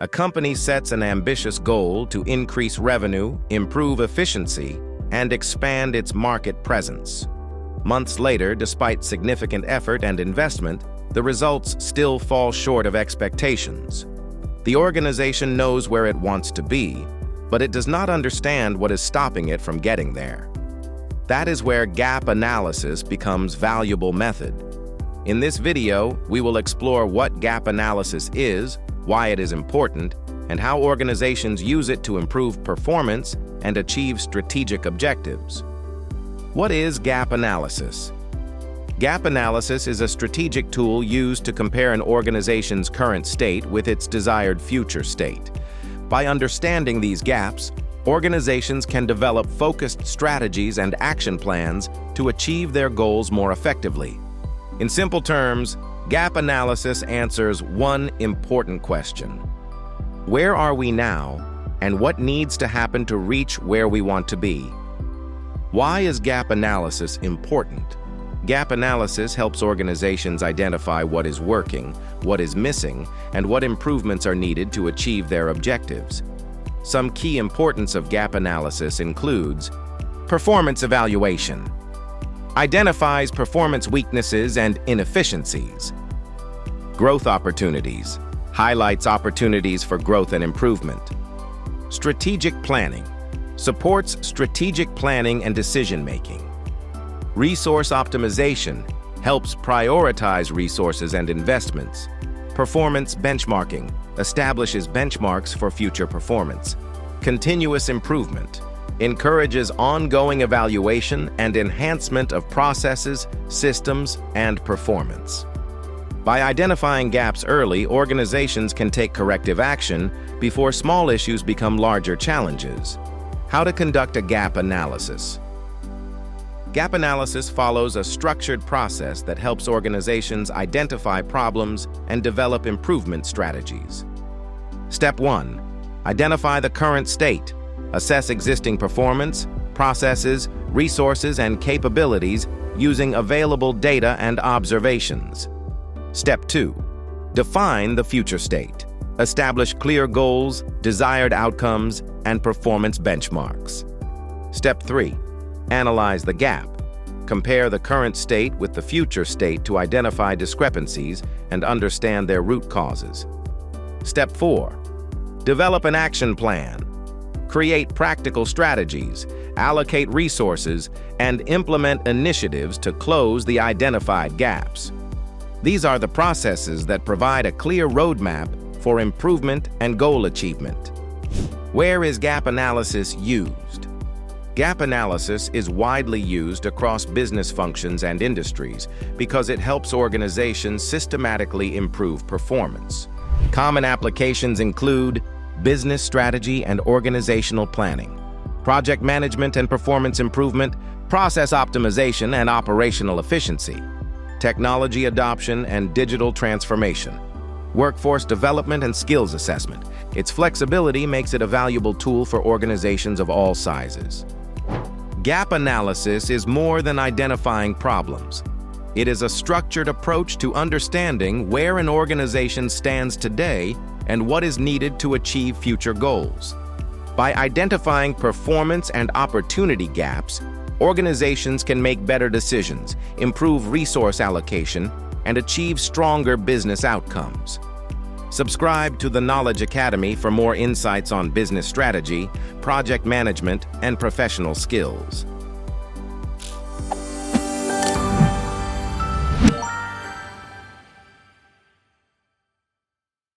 A company sets an ambitious goal to increase revenue, improve efficiency, and expand its market presence. Months later, despite significant effort and investment, the results still fall short of expectations. The organization knows where it wants to be, but it does not understand what is stopping it from getting there. That is where gap analysis becomes a valuable method. In this video, we will explore what gap analysis is, why it is important, and how organizations use it to improve performance and achieve strategic objectives. What is gap analysis? Gap analysis is a strategic tool used to compare an organization's current state with its desired future state. By understanding these gaps, organizations can develop focused strategies and action plans to achieve their goals more effectively. In simple terms, gap analysis answers one important question: where are we now, and what needs to happen to reach where we want to be? Why is gap analysis important? Gap analysis helps organizations identify what is working, what is missing, and what improvements are needed to achieve their objectives. Some key importance of gap analysis includes performance evaluation. Identifies performance weaknesses and inefficiencies. Growth opportunities. Highlights opportunities for growth and improvement. Strategic planning. Supports strategic planning and decision-making. Resource optimization. Helps prioritize resources and investments. Performance benchmarking. Establishes benchmarks for future performance. Continuous improvement. Encourages ongoing evaluation and enhancement of processes, systems, and performance. By identifying gaps early, organizations can take corrective action before small issues become larger challenges. How to conduct a gap analysis. Gap analysis follows a structured process that helps organizations identify problems and develop improvement strategies. Step 1. Identify the current state. Assess existing performance, processes, resources, and capabilities using available data and observations. Step 2. Define the future state. Establish clear goals, desired outcomes, and performance benchmarks. Step 3. Analyze the gap. Compare the current state with the future state to identify discrepancies and understand their root causes. Step 4. Develop an action plan. Create practical strategies, allocate resources, and implement initiatives to close the identified gaps. These are the processes that provide a clear roadmap for improvement and goal achievement. Where is gap analysis used? Gap analysis is widely used across business functions and industries because it helps organizations systematically improve performance. Common applications include business strategy and organizational planning, project management and performance improvement, process optimization and operational efficiency, technology adoption and digital transformation, workforce development and skills assessment. Its flexibility makes it a valuable tool for organizations of all sizes. Gap analysis is more than identifying problems. It is a structured approach to understanding where an organization stands today and what is needed to achieve future goals. By identifying performance and opportunity gaps, organizations can make better decisions, improve resource allocation, and achieve stronger business outcomes. Subscribe to the Knowledge Academy for more insights on business strategy, project management, and professional skills.